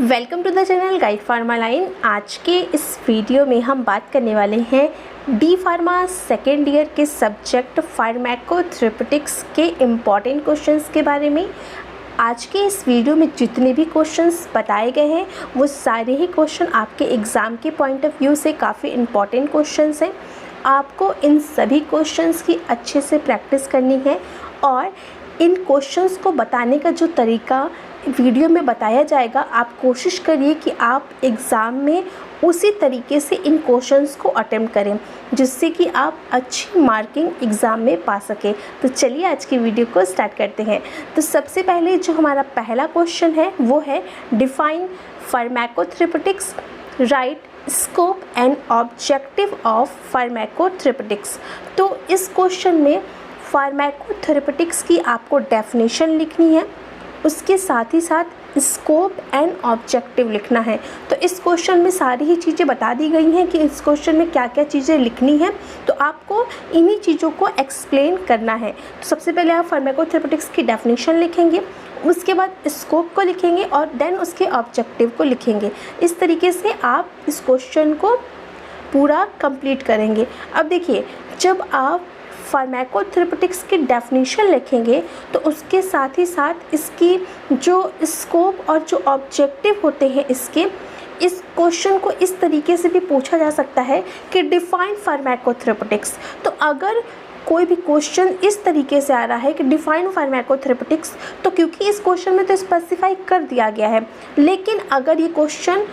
Welcome to the channel guide pharma line. आज के इस वीडियो में हम बात करने वाले हैं डी फार्मा सेकेंड ईयर के सब्जेक्ट फार्माकोथेरेपेटिक्स के इम्पॉर्टेंट क्वेश्चंस के बारे में। आज के इस वीडियो में जितने भी क्वेश्चंस बताए गए हैं वो सारे ही क्वेश्चन आपके एग्ज़ाम के पॉइंट ऑफ व्यू से काफ़ी इम्पॉर्टेंट क्वेश्चंस हैं। आपको इन सभी क्वेश्चंस की अच्छे से प्रैक्टिस करनी है और इन क्वेश्चंस को बताने का जो तरीका वीडियो में बताया जाएगा, आप कोशिश करिए कि आप एग्ज़ाम में उसी तरीके से इन क्वेश्चंस को अटेम्प्ट करें जिससे कि आप अच्छी मार्किंग एग्ज़ाम में पा सकें। तो चलिए आज की वीडियो को स्टार्ट करते हैं। तो सबसे पहले जो हमारा पहला क्वेश्चन है वो है define pharmacotherapeutics, right scope and objective of pharmacotherapeutics. तो इस क्वेश्चन में फार्माकोथेरेपेटिक्स की आपको डेफिनेशन लिखनी है, उसके साथ ही साथ स्कोप एंड ऑब्जेक्टिव लिखना है। तो इस क्वेश्चन में सारी ही चीज़ें बता दी गई हैं कि इस क्वेश्चन में क्या क्या चीज़ें लिखनी है, तो आपको इन्हीं चीज़ों को एक्सप्लेन करना है। तो सबसे पहले आप फार्माकोथेरेपेटिक्स की डेफिनेशन लिखेंगे, उसके बाद स्कोप को लिखेंगे और देन उसके ऑब्जेक्टिव को लिखेंगे। इस तरीके से आप इस क्वेश्चन को पूरा कंप्लीट करेंगे। अब देखिए, जब आप फार्माकोथेरेपेटिक्स की डेफिनेशन लिखेंगे तो उसके साथ ही साथ इसकी जो स्कोप और जो ऑब्जेक्टिव होते हैं इसके, इस क्वेश्चन को इस तरीके से भी पूछा जा सकता है कि डिफाइन फार्माकोथेरेपेटिक्स। तो अगर कोई भी क्वेश्चन इस तरीके से आ रहा है कि डिफाइन फार्माकोथेरेपेटिक्स, तो क्योंकि इस क्वेश्चन में तो स्पेसिफाई कर दिया गया है, लेकिन अगर ये क्वेश्चन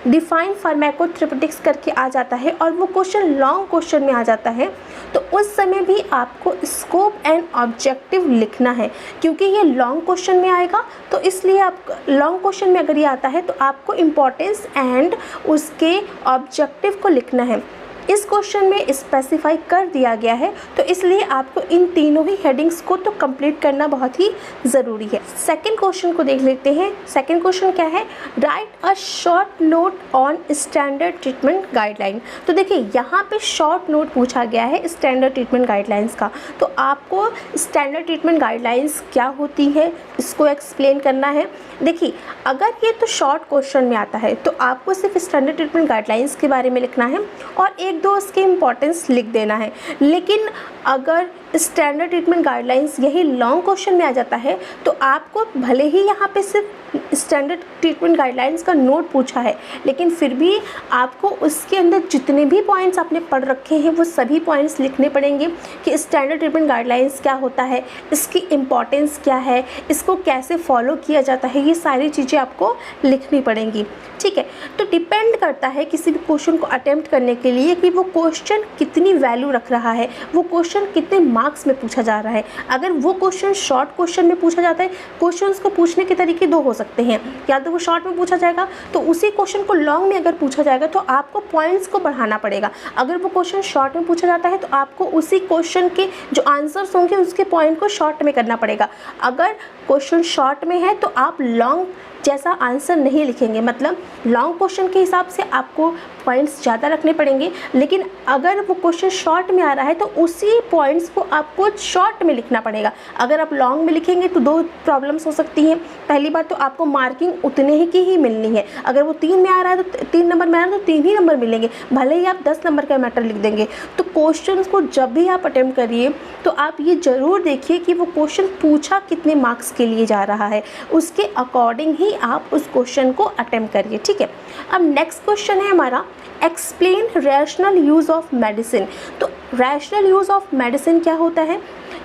डिफाइन फार्माकोथेरेपेटिक्स करके आ जाता है और वो क्वेश्चन लॉन्ग क्वेश्चन में आ जाता है, तो उस समय भी आपको स्कोप एंड ऑब्जेक्टिव लिखना है। क्योंकि ये लॉन्ग क्वेश्चन में आएगा तो इसलिए आप लॉन्ग क्वेश्चन में अगर ये आता है तो आपको इम्पोर्टेंस एंड उसके ऑब्जेक्टिव को लिखना है। इस क्वेश्चन में स्पेसिफाई कर दिया गया है तो इसलिए आपको इन तीनों ही हेडिंग्स को तो कंप्लीट करना बहुत ही ज़रूरी है। सेकंड क्वेश्चन को देख लेते हैं। सेकंड क्वेश्चन क्या है? Right a short note on standard treatment guideline. तो देखिए, यहाँ पे शॉर्ट नोट पूछा गया है स्टैंडर्ड ट्रीटमेंट गाइडलाइंस का। तो आपको स्टैंडर्ड ट्रीटमेंट गाइडलाइंस क्या होती है इसको एक्सप्लेन करना है। देखिए, अगर ये तो शॉर्ट क्वेश्चन में आता है तो आपको सिर्फ स्टैंडर्ड ट्रीटमेंट गाइडलाइंस के बारे में लिखना है और एक दो उसके इम्पोर्टेंस लिख देना है। लेकिन अगर स्टैंडर्ड ट्रीटमेंट गाइडलाइंस यही लॉन्ग क्वेश्चन में आ जाता है तो आपको भले ही यहाँ पे सिर्फ स्टैंडर्ड ट्रीटमेंट गाइडलाइंस का नोट पूछा है, लेकिन फिर भी आपको उसके अंदर जितने भी पॉइंट्स आपने पढ़ रखे हैं वो सभी पॉइंट्स लिखने पड़ेंगे कि स्टैंडर्ड ट्रीटमेंट गाइडलाइंस क्या होता है, इसकी इम्पॉर्टेंस क्या है, इसको कैसे फॉलो किया जाता है, ये सारी चीज़ें आपको लिखनी पड़ेंगी। ठीक है, तो डिपेंड करता है किसी भी क्वेश्चन को अटेम्प्ट करने के लिए कि वो क्वेश्चन कितनी वैल्यू रख रहा है, वो क्वेश्चन कितने मार्क्स में पूछा जा रहा है। अगर वो क्वेश्चन शॉर्ट क्वेश्चन में पूछा जाता है, क्वेश्चंस को पूछने के तरीके दो हो सकते हैं, या तो वो शॉर्ट में पूछा जाएगा तो उसी क्वेश्चन को लॉन्ग में अगर पूछा जाएगा तो आपको पॉइंट्स को बढ़ाना पड़ेगा। अगर वो क्वेश्चन शॉर्ट में पूछा जाता है तो आपको उसी क्वेश्चन के जो आंसर्स होंगे उसके पॉइंट को शॉर्ट में करना पड़ेगा। अगर क्वेश्चन शॉर्ट में है तो आप लॉन्ग जैसा आंसर नहीं लिखेंगे, मतलब लॉन्ग क्वेश्चन के हिसाब से आपको पॉइंट्स ज़्यादा रखने पड़ेंगे। लेकिन अगर वो क्वेश्चन शॉर्ट में आ रहा है तो उसी पॉइंट्स को आपको शॉर्ट में लिखना पड़ेगा। अगर आप लॉन्ग में लिखेंगे तो दो प्रॉब्लम्स हो सकती हैं। पहली बात तो आपको मार्किंग उतने ही की ही मिलनी है। अगर वो 3 में आ रहा है तो 3 नंबर में आ रहा है तो 3 ही नंबर मिलेंगे, भले ही आप 10 नंबर का मैटर लिख देंगे। तो क्वेश्चन को जब भी आप अटेम्प्ट करिए तो आप ये ज़रूर देखिए कि वो क्वेश्चन पूछा कितने मार्क्स के लिए जा रहा है, उसके अकॉर्डिंग ही आप उस क्वेश्चन को अटेम्प्ट करिए। ठीक है, अब नेक्स्ट क्वेश्चन है हमारा explain rational use of medicine. तो रैशनल यूज़ ऑफ मेडिसिन क्या होता है,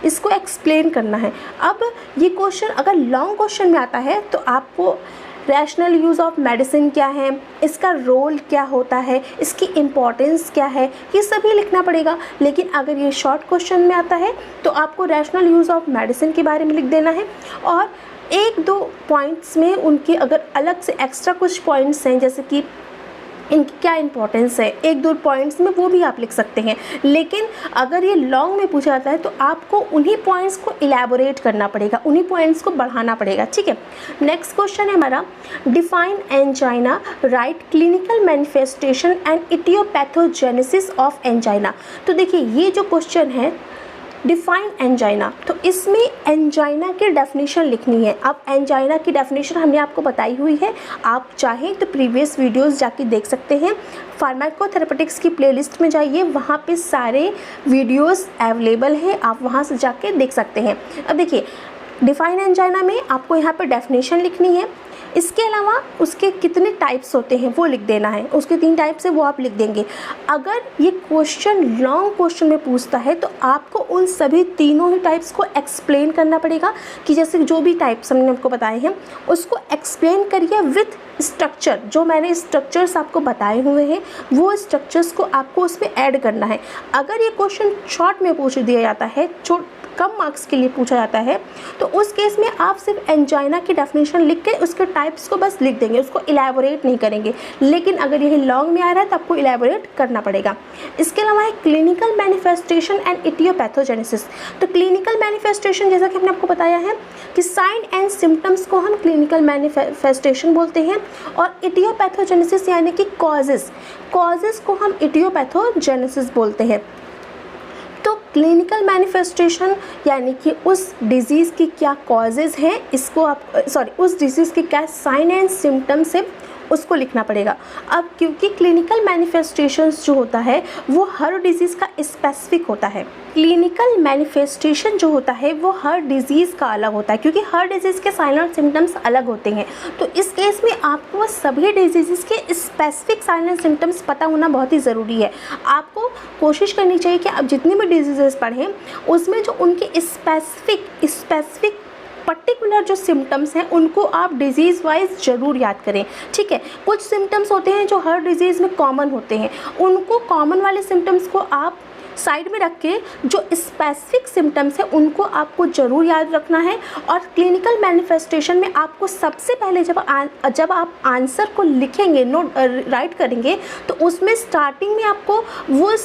इसको एक्सप्लेन करना है। अब ये क्वेश्चन अगर लॉन्ग क्वेश्चन में आता है तो आपको रैशनल यूज़ ऑफ मेडिसिन क्या है, इसका रोल क्या होता है, इसकी इम्पॉर्टेंस क्या है, ये सभी लिखना पड़ेगा। लेकिन अगर ये शॉर्ट क्वेश्चन में आता है तो आपको रैशनल यूज़ ऑफ मेडिसिन के बारे में लिख देना है और एक दो पॉइंट्स में उनके अगर अलग से एक्स्ट्रा कुछ पॉइंट्स हैं जैसे कि इनकी क्या इंपॉर्टेंस है, एक दो पॉइंट्स में वो भी आप लिख सकते हैं। लेकिन अगर ये लॉन्ग में पूछा जाता है तो आपको उन्हीं पॉइंट्स को इलेबोरेट करना पड़ेगा, उन्हीं पॉइंट्स को बढ़ाना पड़ेगा। ठीक है, नेक्स्ट क्वेश्चन है हमारा define angina, right clinical manifestation and aetiopathogenesis of angina. तो देखिए, ये जो क्वेश्चन है डिफाइन एंजाइना, तो इसमें एंजाइना की डेफिनेशन लिखनी है। अब एंजाइना की डेफिनेशन हमने आपको बताई हुई है, आप चाहें तो प्रीवियस वीडियोस जाके देख सकते हैं। फार्माकोथेरेपेटिक्स की प्लेलिस्ट में जाइए, वहाँ पे सारे वीडियोस अवेलेबल हैं, आप वहाँ से जाके देख सकते हैं। अब देखिए, डिफाइन एंजाइना में आपको यहाँ पे डेफिनेशन लिखनी है, इसके अलावा उसके कितने टाइप्स होते हैं वो लिख देना है। उसके 3 टाइप्स है वो आप लिख देंगे। अगर ये क्वेश्चन लॉन्ग क्वेश्चन में पूछता है तो आपको उन सभी तीनों ही टाइप्स को एक्सप्लेन करना पड़ेगा, कि जैसे जो भी टाइप्स हमने आपको बताए हैं उसको एक्सप्लेन करिए विथ स्ट्रक्चर। जो मैंने स्ट्रक्चर्स आपको बताए हुए हैं वो स्ट्रक्चर्स को आपको उसमें ऐड करना है। अगर ये क्वेश्चन शॉर्ट में पूछ दिया जाता है, कम मार्क्स के लिए पूछा जाता है, तो उस केस में आप सिर्फ एंजाइना की डेफिनेशन लिख के उसके टाइप्स को बस लिख देंगे, उसको इलेबोरेट नहीं करेंगे। लेकिन अगर यही लॉन्ग में आ रहा है तो आपको इलेबोरेट करना पड़ेगा। इसके अलावा है क्लिनिकल मैनिफेस्टेशन एंड इटियोपैथोजेनेसिस। तो क्लिनिकल मैनिफेस्टेशन, जैसा कि हमने आपको बताया है कि साइन एंड सिम्टम्स को हम क्लिनिकल मैनिफेस्टेशन बोलते हैं, और इटियोपैथोजेनेसिस यानी कि कॉजेज़ को हम इटियोपैथोजेनेसिस बोलते हैं। तो क्लिनिकल मैनिफेस्टेशन यानी कि उस डिज़ीज़ की क्या कॉजेज़ हैं, इसको आप उस डिज़ीज़ की क्या साइन एंड सिम्टम्स है उसको लिखना पड़ेगा। अब क्योंकि क्लिनिकल मैनिफेस्टेशंस जो होता है वो हर डिज़ीज़ का स्पेसिफिक होता है। क्लिनिकल मैनिफेस्टेशन जो होता है वो हर डिज़ीज़ का अलग होता है, क्योंकि हर डिज़ीज़ के साइन और सिम्टम्स अलग होते हैं। तो इस केस में आपको सभी डिजीज़ के स्पेसिफिक साइन एंड सिम्टम्स पता होना बहुत ही ज़रूरी है। आपको कोशिश करनी चाहिए कि आप जितनी भी डिजीज़ पढ़ें उसमें जो उनके स्पेसिफिक पर्टिकुलर जो सिम्टम्स हैं उनको आप डिजीज़ वाइज ज़रूर याद करें। ठीक है, कुछ सिम्टम्स होते हैं जो हर डिजीज़ में कॉमन होते हैं, उनको कॉमन वाले सिम्टम्स को आप साइड में रख के जो स्पेसिफिक सिम्टम्स हैं उनको आपको ज़रूर याद रखना है। और क्लिनिकल मैनिफेस्टेशन में आपको सबसे पहले जब आप आंसर को लिखेंगे, राइट करेंगे, तो उसमें स्टार्टिंग में आपको वो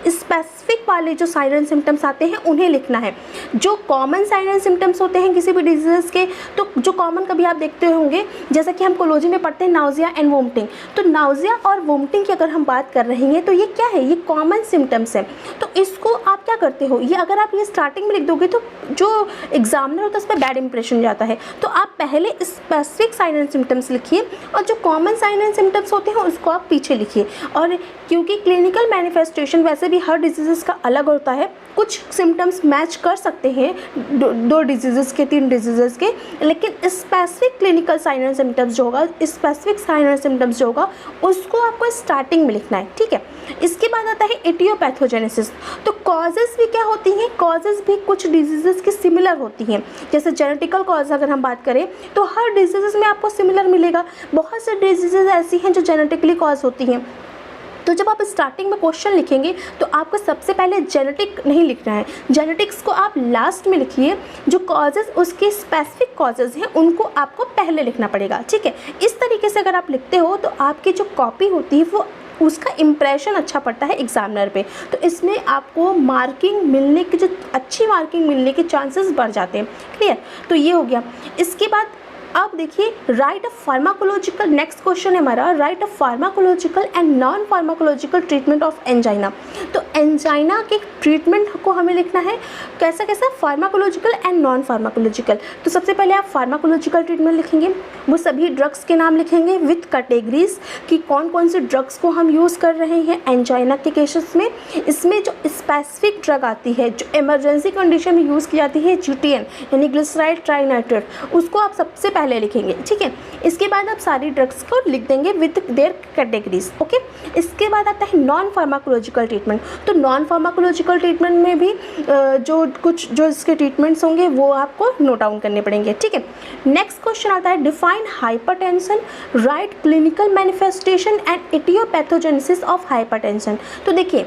स्पेसिफिक वाले जो साइन एंड सिम्टम्स आते हैं उन्हें लिखना है। जो कॉमन साइन एंड सिम्टम्स होते हैं किसी भी डिजीज़ के, तो जो कॉमन कभी आप देखते होंगे, जैसा कि हम कोलोजी में पढ़ते हैं नाउजिया एंड वोमिटिंग, तो नाउजिया और वोमिटिंग की अगर हम बात कर रहे हैं तो ये क्या है, ये कॉमन सिम्टम्स है। तो इसको आप क्या करते हो, ये अगर आप ये स्टार्टिंग में लिख दोगे तो जो एग्जामिनर होता है उस पर बैड इंप्रेशन जाता है। तो आप पहले स्पेसिफिक साइन एंड सिम्टम्स लिखिए और जो कॉमन साइन एंड सिम्टम्स होते हैं उसको आप पीछे लिखिए। और क्योंकि क्लिनिकल मैनिफेस्टेशन वैसे भी हर डिजीज़ का अलग होता है, कुछ सिम्टम्स मैच कर सकते हैं दो डिजीज़ के, 3 डिजीज़ के, लेकिन specific clinical sign and symptoms जो होगा, स्पेसिफिक साइन एंड सिम्टम्स जो होगा उसको आपको स्टार्टिंग में लिखना है। ठीक है, इसके बाद आता है इटियोपैथोजेनेसिस। तो कॉजेज़ भी क्या होती हैं, कॉजेज़ भी कुछ डिजीज़ की सिमिलर होती हैं। जैसे जेनेटिकल कॉज अगर हम बात करें तो हर डिजीज़ में आपको सिमिलर मिलेगा। बहुत से डिजीज़ ऐसी हैं जो जेनेटिकली कॉज होती हैं। तो जब आप स्टार्टिंग में क्वेश्चन लिखेंगे तो आपको सबसे पहले जेनेटिक नहीं लिखना है, जेनेटिक्स को आप लास्ट में लिखिए। जो कॉजेज़ उसके स्पेसिफिक कॉजेज़ हैं उनको आपको पहले लिखना पड़ेगा। ठीक है, इस तरीके से अगर आप लिखते हो तो आपकी जो कॉपी होती है वो उसका इम्प्रेशन अच्छा पड़ता है एग्जामिनर पे। तो इसमें आपको मार्किंग मिलने की, जो अच्छी मार्किंग मिलने के चांसेस बढ़ जाते हैं। क्लियर, तो ये हो गया। इसके बाद अब देखिए, राइट अ फार्माकोलॉजिकल, नेक्स्ट क्वेश्चन है हमारा, right a pharmacological and non pharmacological treatment of angina. तो एंजाइना के ट्रीटमेंट को हमें लिखना है कैसा कैसा, फार्माकोलॉजिकल एंड नॉन फार्माकोलॉजिकल। तो सबसे पहले आप फार्माकोलॉजिकल ट्रीटमेंट लिखेंगे, वो सभी ड्रग्स के नाम लिखेंगे विथ कैटेगरीज कि कौन कौन से ड्रग्स को हम यूज़ कर रहे हैं एंजाइना के केसेस में। इसमें जो स्पेसिफिक ड्रग आती है जो इमरजेंसी कंडीशन में यूज़ की जाती है, GTN यानी ग्लिसराइड ट्राइनाइट्रेट, उसको आप सबसे पहले लिखेंगे। ठीक है, इसके बाद आप सारी ड्रग्स को लिख देंगे विद देयर कैटेगरीज। ओके, इसके बाद आता है नॉन फार्माकोलॉजिकल ट्रीटमेंट। तो नॉन फार्माकोलॉजिकल ट्रीटमेंट में भी जो इसके ट्रीटमेंट्स होंगे वो आपको नोट डाउन करने पड़ेंगे। ठीक है, नेक्स्ट क्वेश्चन आता है define hypertension, right clinical manifestation and aetiopathogenesis of hypertension. तो देखिए,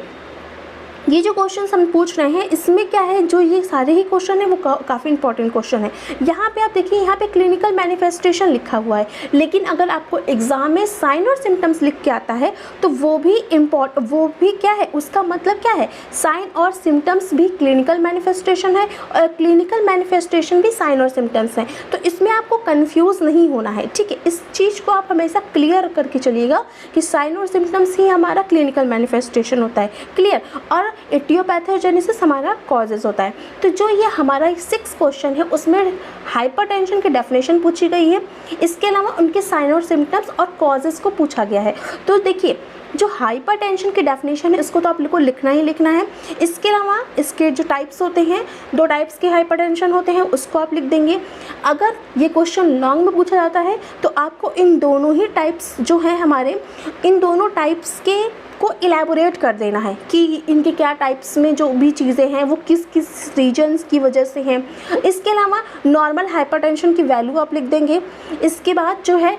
ये जो क्वेश्चन हम पूछ रहे हैं इसमें क्या है, जो ये सारे ही क्वेश्चन है वो काफ़ी इंपॉर्टेंट क्वेश्चन है। यहाँ पे आप देखिए, यहाँ पे क्लिनिकल मैनिफेस्टेशन लिखा हुआ है, लेकिन अगर आपको एग्जाम में साइन और सिम्टम्स लिख के आता है तो वो भी क्या है, उसका मतलब क्या है, साइन और सिम्टम्स भी क्लिनिकल मैनिफेस्टेशन है और क्लिनिकल मैनिफेस्टेशन भी साइन और सिम्टम्स हैं। तो इसमें आपको कन्फ्यूज़ नहीं होना है। ठीक है, इस चीज़ को आप हमेशा क्लियर करके चलिएगा कि साइन और सिम्टम्स ही हमारा क्लिनिकल मैनिफेस्टेशन होता है। क्लियर, और एटियोपैथोजेनेसिस हमारा कॉजेज होता है। तो जो ये हमारा 6 क्वेश्चन है उसमें हाइपरटेंशन की डेफिनेशन पूछी गई है, इसके अलावा उनके साइन और सिम्टम्स और कॉजेज़ को पूछा गया है। तो देखिए जो हाइपरटेंशन की डेफिनेशन है इसको तो आप लोग को लिखना ही लिखना है। इसके अलावा इसके जो टाइप्स होते हैं, 2 टाइप्स के हाइपरटेंशन होते हैं, उसको आप लिख देंगे। अगर ये क्वेश्चन लॉन्ग में पूछा जाता है तो आपको इन दोनों ही टाइप्स जो हैं हमारे, इन दोनों टाइप्स के को इलेबोरेट कर देना है कि इनके क्या टाइप्स में जो भी चीज़ें हैं वो किस किस रीजन्स की वजह से हैं। इसके अलावा नॉर्मल हाइपरटेंशन की वैल्यू आप लिख देंगे। इसके बाद जो है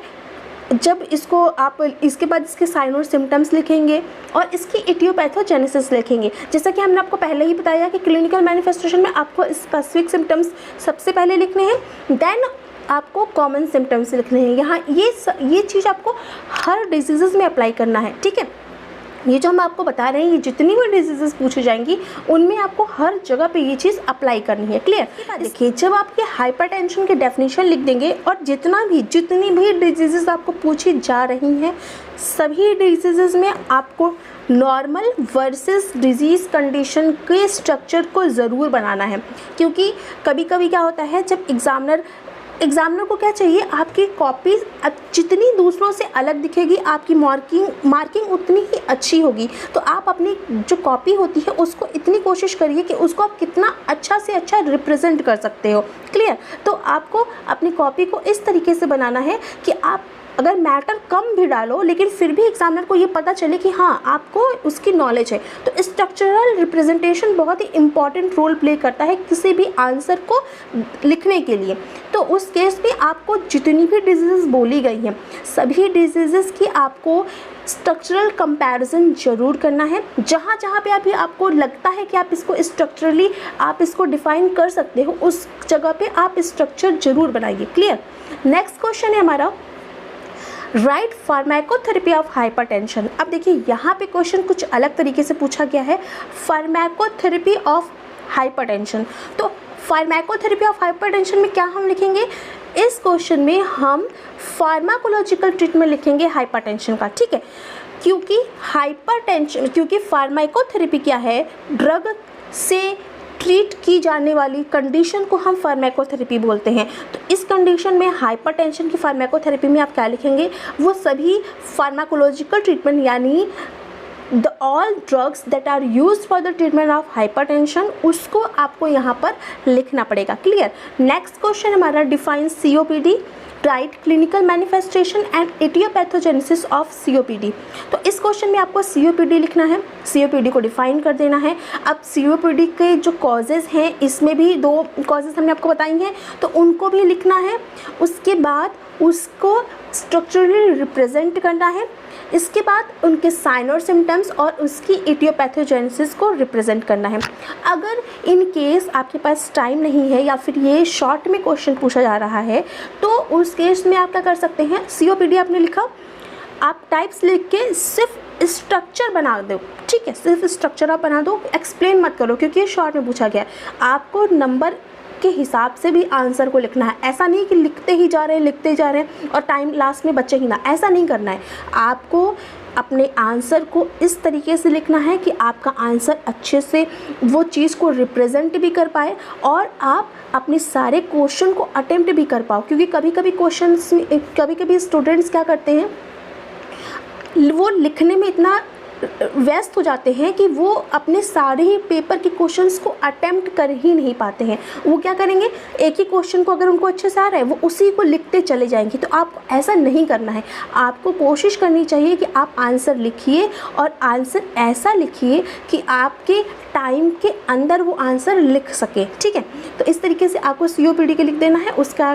जब इसको आप इसके बाद इसके साइन और सिम्टम्स लिखेंगे और इसकी एटियोपैथोजेनेसिस लिखेंगे। जैसा कि हमने आपको पहले ही बताया कि क्लिनिकल मैनिफेस्टेशन में आपको स्पेसिफिक सिम्टम्स सबसे पहले लिखने हैं, देन आपको कॉमन सिम्टम्स लिखने हैं। यहाँ ये चीज़ आपको हर डिजीज़ में अप्लाई करना है, ठीक है। ये जो हम आपको बता रहे हैं, ये जितनी भी डिजीज़ पूछी जाएंगी उनमें आपको हर जगह पे ये चीज़ अप्लाई करनी है, क्लियर। देखिए जब आप ये हाइपरटेंशन की डेफिनेशन लिख देंगे और जितनी भी डिजीज़ आपको पूछी जा रही हैं सभी डिजीज़ में आपको नॉर्मल वर्सेस डिजीज़ कंडीशन के स्ट्रक्चर को ज़रूर बनाना है। क्योंकि कभी कभी क्या होता है, जब एग्ज़ामिनर को क्या चाहिए, आपकी कॉपी जितनी दूसरों से अलग दिखेगी आपकी मार्किंग उतनी ही अच्छी होगी। तो आप अपनी जो कॉपी होती है उसको इतनी कोशिश करिए कि उसको आप कितना अच्छा से अच्छा रिप्रेजेंट कर सकते हो, क्लियर। तो आपको अपनी कॉपी को इस तरीके से बनाना है कि आप अगर मैटर कम भी डालो लेकिन फिर भी एग्जामिनर को ये पता चले कि हाँ आपको उसकी नॉलेज है। तो स्ट्रक्चरल रिप्रेजेंटेशन बहुत ही इंपॉर्टेंट रोल प्ले करता है किसी भी आंसर को लिखने के लिए। तो उस केस में आपको जितनी भी डिजीज़ बोली गई हैं सभी डिजीज़ की आपको स्ट्रक्चरल कंपैरिजन जरूर करना है। जहाँ जहाँ पे अभी आपको लगता है कि आप इसको स्ट्रक्चरली आप इसको डिफाइन कर सकते हो उस जगह पे आप स्ट्रक्चर जरूर बनाइए, क्लियर। नेक्स्ट क्वेश्चन है हमारा राइट फार्माकोथेरेपी ऑफ हाइपरटेंशन। अब देखिए यहाँ पे क्वेश्चन कुछ अलग तरीके से पूछा गया है, फार्माकोथेरेपी ऑफ हाइपरटेंशन। तो फार्माकोथेरेपी ऑफ हाइपरटेंशन में क्या हम लिखेंगे, इस क्वेश्चन में हम फार्माकोलॉजिकल ट्रीटमेंट लिखेंगे हाइपरटेंशन का, ठीक है। क्योंकि फार्माकोथेरेपी क्या है, ड्रग से ट्रीट की जाने वाली कंडीशन को हम फार्माकोथेरेपी बोलते हैं। तो इस कंडीशन में हाइपरटेंशन की फार्माकोथेरेपी में आप क्या लिखेंगे, वो सभी फार्माकोलॉजिकल ट्रीटमेंट यानी all drugs that are used for the treatment of hypertension, उसको आपको यहाँ पर लिखना पड़ेगा, क्लियर। नेक्स्ट क्वेश्चन हमारा define COPD, right clinical manifestation and etiopathogenesis of COPD. तो इस क्वेश्चन में आपको सीओपीडी लिखना है, सीओपीडी को डिफाइन कर देना है। अब सीओपीडी के जो कॉजेज़ हैं इसमें भी 2 कॉजेज़ हमने आपको बताई हैं तो उनको भी लिखना है। उसके बाद उसको स्ट्रक्चरली रिप्रेजेंट करना है। इसके बाद उनके साइन और सिम्टम्स और उसकी एटियोपैथोजेनेसिस को रिप्रेजेंट करना है। अगर इन केस आपके पास टाइम नहीं है या फिर ये शॉर्ट में क्वेश्चन पूछा जा रहा है तो उस केस में आप क्या कर सकते हैं, सीओपीडी आपने लिखा, आप टाइप्स लिख के सिर्फ स्ट्रक्चर बना दो, ठीक है, सिर्फ स्ट्रक्चर आप बना दो, एक्सप्लेन मत करो क्योंकि ये शॉर्ट में पूछा गया है। आपको नंबर के हिसाब से भी आंसर को लिखना है, ऐसा नहीं कि लिखते जा रहे हैं और टाइम लास्ट में बचे ही ना, ऐसा नहीं करना है। आपको अपने आंसर को इस तरीके से लिखना है कि आपका आंसर अच्छे से वो चीज़ को रिप्रेजेंट भी कर पाए और आप अपने सारे क्वेश्चन को अटेम्प्ट भी कर पाओ। क्योंकि कभी कभी स्टूडेंट्स क्या करते हैं, वो लिखने में इतना व्यस्त हो जाते हैं कि वो अपने सारे ही पेपर के क्वेश्चंस को अटेम्प्ट कर ही नहीं पाते हैं। वो क्या करेंगे, एक ही क्वेश्चन को अगर उनको अच्छे से आ रहा है वो उसी को लिखते चले जाएंगे। तो आपको ऐसा नहीं करना है, आपको कोशिश करनी चाहिए कि आप आंसर लिखिए और आंसर ऐसा लिखिए कि आपके टाइम के अंदर वो आंसर लिख सके, ठीक है। तो इस तरीके से आपको सीओपीडी के लिख देना है, उसका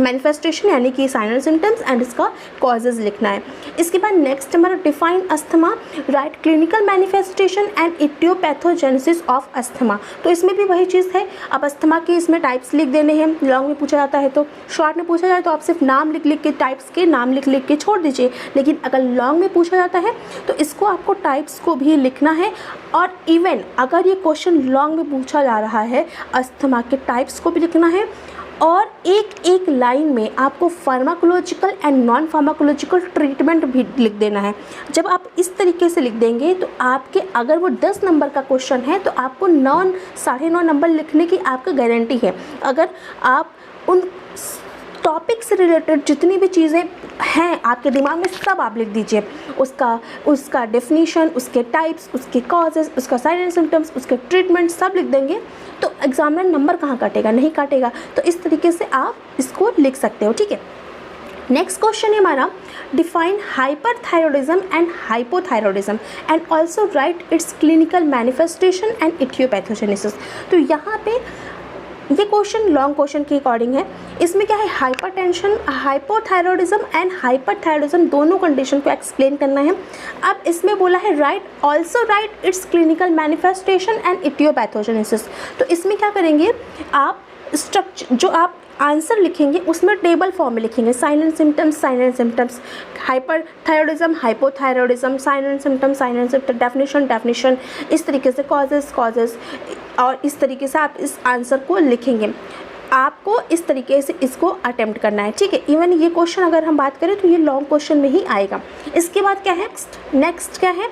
मैनिफेस्टेशन यानी कि साइन और सिम्टम्स एंड इसका कॉजेज़ लिखना है। इसके बाद नेक्स्ट हमारा define asthma, right clinical manifestation and etiopathogenesis of asthma. तो इसमें भी वही चीज़ है, अब अस्थमा के इसमें टाइप्स लिख देने हैं। लॉन्ग में पूछा जाता है तो, शॉर्ट में पूछा जाए तो आप सिर्फ नाम लिख के टाइप्स के नाम लिख के छोड़ दीजिए। लेकिन अगर लॉन्ग में पूछा जाता है तो इसको आपको टाइप्स को भी लिखना है। और इवन अगर ये क्वेश्चन लॉन्ग में पूछा जा रहा है अस्थमा के टाइप्स को भी लिखना है और एक एक लाइन में आपको pharmacological and non pharmacological treatment भी लिख देना है। जब आप इस तरीके से लिख देंगे तो आपके अगर वो 10 नंबर का क्वेश्चन है तो आपको 9.5 नंबर लिखने की आपका गारंटी है। अगर आप उन टॉपिक से रिलेटेड जितनी भी चीज़ें हैं आपके दिमाग में सब आप लिख दीजिए, उसका डेफिनीशन, उसके टाइप्स, उसके कॉजेज़, उसका साइन एंड सिम्टम्स, उसके ट्रीटमेंट सब लिख देंगे तो एग्जामिनर नंबर कहाँ काटेगा, नहीं काटेगा। तो इस तरीके से आप इसको लिख सकते हो, ठीक है। नेक्स्ट क्वेश्चन है हमारा, define hyperthyroidism and hypothyroidism and also right it's clinical manifestation and aetiopathogenesis. तो यहाँ पे ये क्वेश्चन लॉन्ग क्वेश्चन के अकॉर्डिंग है। इसमें क्या है, हाइपरटेंशन, हाइपोथायरॉयडिज्म एंड हाइपरथायरॉयडिज्म दोनों कंडीशन को एक्सप्लेन करना है। अब इसमें बोला है also right it's clinical manifestation and aetiopathogenesis. तो इसमें क्या करेंगे, आप स्ट्रक्चर जो आप आंसर लिखेंगे उसमें टेबल फॉर्म में लिखेंगे, sign and symptoms, hyperthyroidism, hypothyroidism, sign and symptoms, definition, इस तरीके से कॉजेज़ और इस तरीके से आप इस आंसर को लिखेंगे। आपको इस तरीके से इसको अटेम्प्ट करना है, ठीक है। इवन ये क्वेश्चन अगर हम बात करें तो ये लॉन्ग क्वेश्चन में ही आएगा। इसके बाद क्या है, नेक्स्ट क्या है,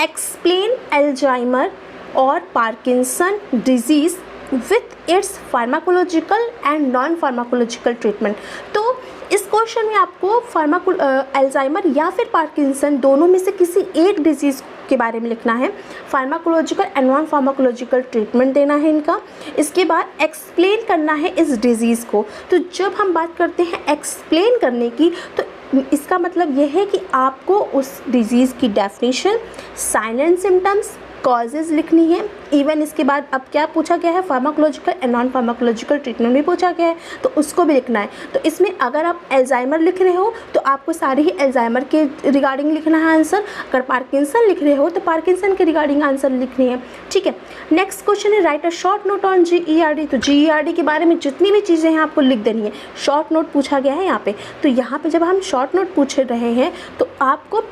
एक्सप्लेन अल्जाइमर और Parkinson disease with its pharmacological and non pharmacological treatment. तो इस क्वेश्चन में आपको अल्जाइमर या फिर पार्किंसन दोनों में से किसी एक डिजीज़ के बारे में लिखना है, pharmacological and non pharmacological treatment देना है इनका। इसके बाद एक्सप्लेन करना है इस डिज़ीज़ को। तो जब हम बात करते हैं एक्सप्लेन करने की तो इसका मतलब यह है कि आपको उस डिज़ीज़ की definition, sign and symptoms, causes लिखनी है। इवन इसके बाद अब क्या पूछा गया है, pharmacological and non pharmacological treatment भी पूछा गया है तो उसको भी लिखना है। तो इसमें अगर आप अल्जाइमर लिख रहे हो तो आपको सारे ही अल्जाइमर के रिगार्डिंग लिखना है आंसर। अगर पार्किंसन लिख रहे हो तो पार्किंसन के रिगार्डिंग आंसर लिखनी है, ठीक है। नेक्स्ट क्वेश्चन है, right a short note on GERD। तो GERD के बारे में जितनी भी चीज़ें हैं आपको लिख देनी है। शॉर्ट नोट पूछा गया है यहाँ पे, तो यहाँ पे जब हम शॉर्ट नोट पूछ रहे हैं तो आपको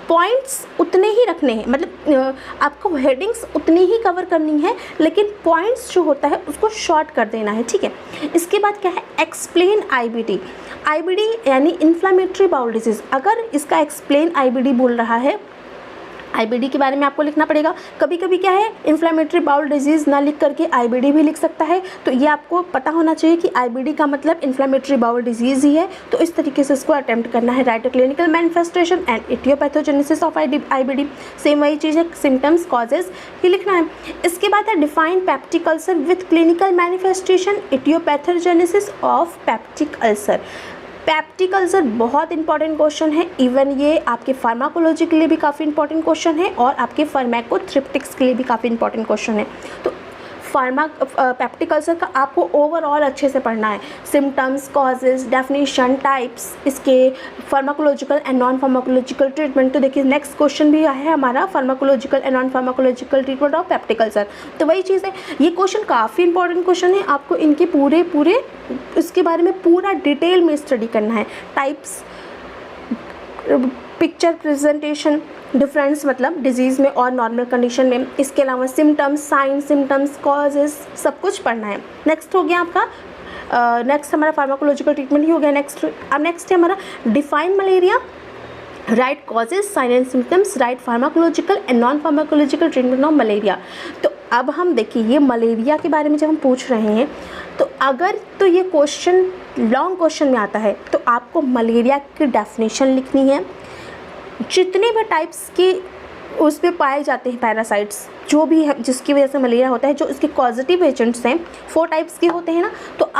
पॉइंट्स उतने ही रखने हैं, मतलब आपको हेडिंग्स उतनी ही कवर करनी है लेकिन पॉइंट्स जो होता है उसको शॉर्ट कर देना है, ठीक है। इसके बाद क्या है, एक्सप्लेन IBD यानी इन्फ्लामेटरी बाउल डिजीज़। अगर इसका एक्सप्लेन IBD बोल रहा है, IBD के बारे में आपको लिखना पड़ेगा। कभी कभी क्या है, इन्फ्लामेटरी बाउल डिजीज़ ना लिख करके IBD भी लिख सकता है, तो ये आपको पता होना चाहिए कि IBD का मतलब इन्फ्लामेटरी बाउल डिजीज़ ही है। तो इस तरीके से इसको अटेम्प्ट करना है। Right clinical manifestation and aetiopathogenesis of IBD, same वही चीज़ है, सिम्टम्स, कॉजेज़ ही लिखना है। इसके बाद है define peptic ulcer with clinical manifestation, aetiopathogenesis of peptic ulcer. Peptic ulcer बहुत इंपॉर्टेंट क्वेश्चन है। इवन ये आपके फार्माकोलॉजी के लिए भी काफ़ी इंपॉर्टेंट क्वेश्चन है और आपके फार्माकोथेरेपिटिक्स के लिए भी काफ़ी इंपॉर्टेंट क्वेश्चन है। तो पेप्टिक अल्सर का आपको ओवरऑल अच्छे से पढ़ना है, सिम्टम्स, कॉजेज़, डेफिनेशन, टाइप्स, इसके pharmacological and non pharmacological treatment. तो देखिए नेक्स्ट क्वेश्चन भी है हमारा, pharmacological and non pharmacological treatment of peptic ulcer. तो वही चीज़ है, ये क्वेश्चन काफ़ी इंपॉर्टेंट क्वेश्चन है। आपको इनके पूरे इसके बारे में पूरा डिटेल में स्टडी करना है। टाइप्स, पिक्चर प्रेजेंटेशन, डिफरेंस मतलब डिजीज़ में और नॉर्मल कंडीशन में, इसके अलावा सिम्टम्स, साइन, सिम्टम्स, कॉजेज़, सब कुछ पढ़ना है। नेक्स्ट हो गया आपका, नेक्स्ट हमारा फार्माकोलॉजिकल ट्रीटमेंट ही हो गया। नेक्स्ट है हमारा define malaria, right causes, sign and symptoms, right pharmacological and non pharmacological treatment of malaria. तो अब हम देखिए ये मलेरिया के बारे में जब हम पूछ रहे हैं तो अगर तो ये क्वेश्चन लॉन्ग क्वेश्चन में आता है तो आपको मलेरिया की डेफिनेशन लिखनी है, जितने भी टाइप्स के उस पे पाए जाते हैं पैरासाइट्स जो भी है जिसकी वजह से मलेरिया होता है, जो इसके पॉजिटिव एजेंट्स हैं 4 टाइप्स के होते हैं ना, तो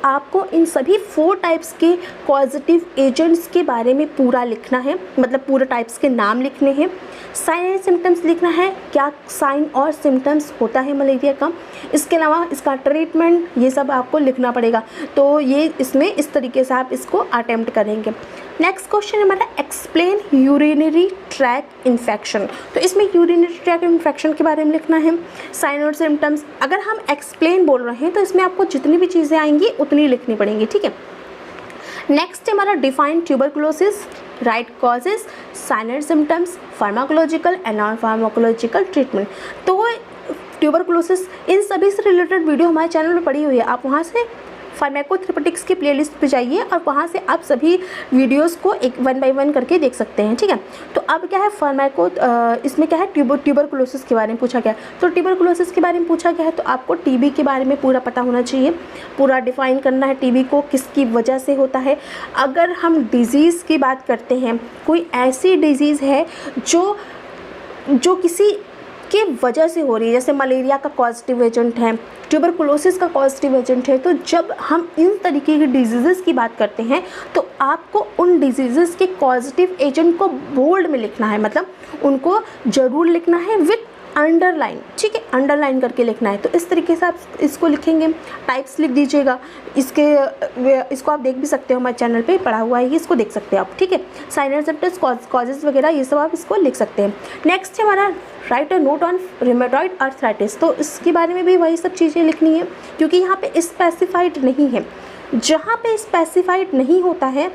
आपको इन सभी 4 टाइप्स के पॉजिटिव एजेंट्स के बारे में पूरा लिखना है, मतलब पूरे टाइप्स के नाम लिखने हैं। साइन एंड सिम्टम्स लिखना है, क्या साइन और सिम्टम्स होता है मलेरिया का, इसके अलावा इसका ट्रीटमेंट, ये सब आपको लिखना पड़ेगा। तो ये इसमें इस तरीके से आप इसको अटेम्प्ट करेंगे। नेक्स्ट क्वेश्चन हमारा एक्सप्लेन यूरिनरी ट्रैक इन्फेक्शन। तो इसमें यूरिनरी ट्रैक इन्फेक्शन के बारे में लिखना है, साइन और सिम्टम्स। अगर हम एक्सप्लेन बोल रहे हैं तो इसमें आपको जितनी भी चीज़ें आएंगी उतनी लिखनी पड़ेंगी, ठीक है। नेक्स्ट हमारा define tuberculosis, right causes, sign and symptoms, pharmacological and non pharmacological treatment. तो ट्यूबरकुलोसिस इन सभी से रिलेटेड वीडियो हमारे चैनल में पड़ी हुई है, आप वहाँ से फार्माकोथेरेपेटिक्स की प्लेलिस्ट पे जाइए और वहाँ से आप सभी वीडियोस को एक 1 बाय 1 करके देख सकते हैं, ठीक है। तो अब क्या है इसमें क्या है ट्यूबरकुलोसिस के बारे में पूछा गया। तो ट्यूबरकुलोसिस के बारे में पूछा गया है तो आपको टीबी के बारे में पूरा पता होना चाहिए, पूरा डिफाइन करना है टीबी को किसकी वजह से होता है। अगर हम डिजीज़ की बात करते हैं, कोई ऐसी डिजीज़ है जो किसी के वजह से हो रही है, जैसे मलेरिया का पॉजिटिव एजेंट है, ट्यूबरकुलोसिस का पॉजिटिव एजेंट है, तो जब हम इन तरीके की डिजीज़ की बात करते हैं तो आपको उन डिजीज़ के पॉजिटिव एजेंट को बोल्ड में लिखना है, मतलब उनको ज़रूर लिखना है विथ अंडरलाइन, ठीक है, अंडरलाइन करके लिखना है। तो इस तरीके से आप इसको लिखेंगे, टाइप्स लिख दीजिएगा। इसको आप देख भी सकते हो, हमारे चैनल पे पढ़ा हुआ है, इसको देख सकते हैं आप, ठीक है। साइन एंड सिम्पटम्स, कॉजेज वगैरह ये सब आप इसको लिख सकते हैं। नेक्स्ट है हमारा right a note on rheumatoid arthritis. तो इसके बारे में भी वही सब चीज़ें लिखनी है, क्योंकि यहाँ पे स्पेसिफाइड नहीं है। जहाँ पे स्पेसिफाइड नहीं होता है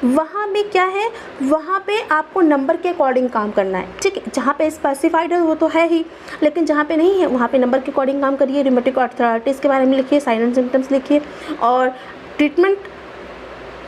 वहाँ पे क्या है, वहाँ पे आपको नंबर के अकॉर्डिंग काम करना है, ठीक है। जहाँ पे स्पेसिफाइड है वो तो है ही, लेकिन जहाँ पे नहीं है वहाँ पे नंबर के अकॉर्डिंग काम करिए। रिमेटिक आर्थराइटिस के बारे में लिखिए, साइन एंड सिम्पटम्स लिखिए और ट्रीटमेंट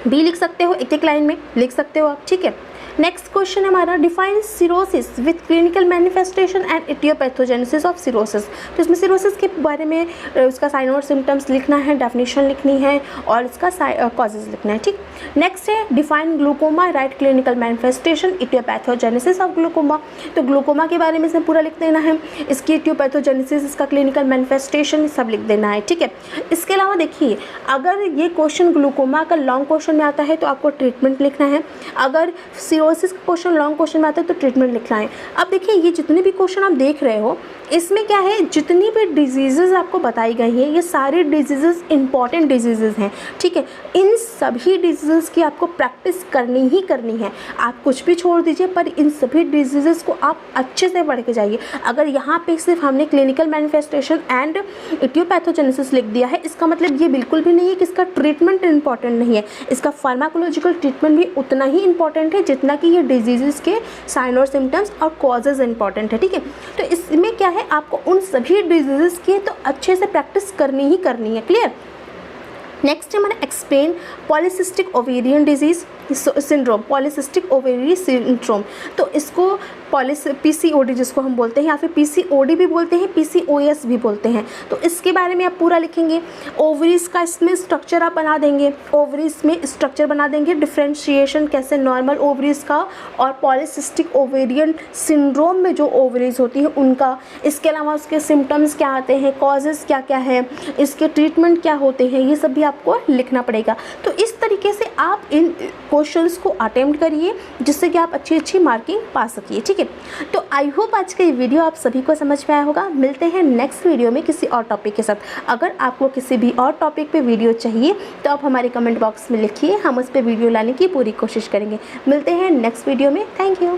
भी लिख सकते हो, एक एक लाइन में लिख सकते हो आप, ठीक है। नेक्स्ट क्वेश्चन हमारा define cirrhosis with clinical manifestation and aetiopathogenesis of cirrhosis. तो इसमें सिरोसिस के बारे में उसका साइन और सिम्टम्स लिखना है, डेफिनेशन लिखनी है और इसका कॉजेज लिखना है, ठीक। नेक्स्ट है define glaucoma, right clinical manifestation, aetiopathogenesis of glaucoma. तो ग्लूकोमा के बारे में इसमें पूरा लिख देना है, इसकी इटियोपैथोजेनेसिस, इसका क्लिनिकल मैनिफेस्टेशन सब लिख देना है, ठीक है। इसके अलावा देखिए, अगर ये क्वेश्चन ग्लूकोमा का लॉन्ग क्वेश्चन में आता है तो आपको ट्रीटमेंट लिखना है, अगर सिरोसिस का क्वेश्चन लॉन्ग क्वेश्चन में आता है तो ट्रीटमेंट लिखना है। अब देखिए, ये जितने भी क्वेश्चन आप देख रहे हो इसमें क्या है, जितनी भी डिजीज़ेज़ आपको बताई गई हैं ये सारी डिजीज़ेज़ इंपॉर्टेंट डिजीज़ेज़ हैं, ठीक है। इन सभी डिजीज़ेज़ की आपको प्रैक्टिस करनी ही करनी है, आप कुछ भी छोड़ दीजिए, पर इन सभी डिजीज़ेज़ को आप अच्छे से पढ़ के जाइए। अगर यहाँ पे सिर्फ हमने क्लिनिकल मैनिफेस्टेशन एंड इटियोपैथोजेनेसिस लिख दिया है, इसका मतलब ये बिल्कुल भी नहीं है कि इसका ट्रीटमेंट इंपॉर्टेंट नहीं है। इसका फार्माकोलॉजिकल ट्रीटमेंट भी उतना ही इंपॉर्टेंट है जितना कि ये डिजीज़ेज़ के साइन और सिम्टम्स और कॉजेज़ इंपॉर्टेंट है, ठीक है। तो इसमें क्या है, आपको उन सभी डिजीज़ेज़ की तो अच्छे से प्रैक्टिस करनी ही करनी है, क्लियर। नेक्स्ट है हमारा explain polycystic ovarian disease syndrome, polycystic ovary syndrome. तो इसको पीसीओडी जिसको हम बोलते हैं, या फिर पीसीओडी भी बोलते हैं, पीसीओएस भी बोलते हैं। तो इसके बारे में आप पूरा लिखेंगे। ओवरीज का इसमें स्ट्रक्चर आप बना देंगे, ओवरीज में स्ट्रक्चर बना देंगे, डिफ्रेंशिएशन कैसे नॉर्मल ओवरीज का और पॉलीसिस्टिक ओवेरियन सिंड्रोम में जो ओवरीज होती है उनका। इसके अलावा उसके सिम्टम्स क्या आते हैं, कॉजेज़ क्या क्या है, इसके ट्रीटमेंट क्या होते हैं, ये सब भी आपको लिखना पड़ेगा। तो इस तरीके से आप इन क्वेश्चंस को अटेम्प्ट करिए जिससे कि आप अच्छी मार्किंग पा सकिए, ठीक है। तो आई होप आज का ये वीडियो आप सभी को समझ में आया होगा। मिलते हैं नेक्स्ट वीडियो में किसी और टॉपिक के साथ। अगर आपको किसी भी और टॉपिक पे वीडियो चाहिए तो आप हमारे कमेंट बॉक्स में लिखिए, हम उस पर वीडियो लाने की पूरी कोशिश करेंगे। मिलते हैं नेक्स्ट वीडियो में। Thank you.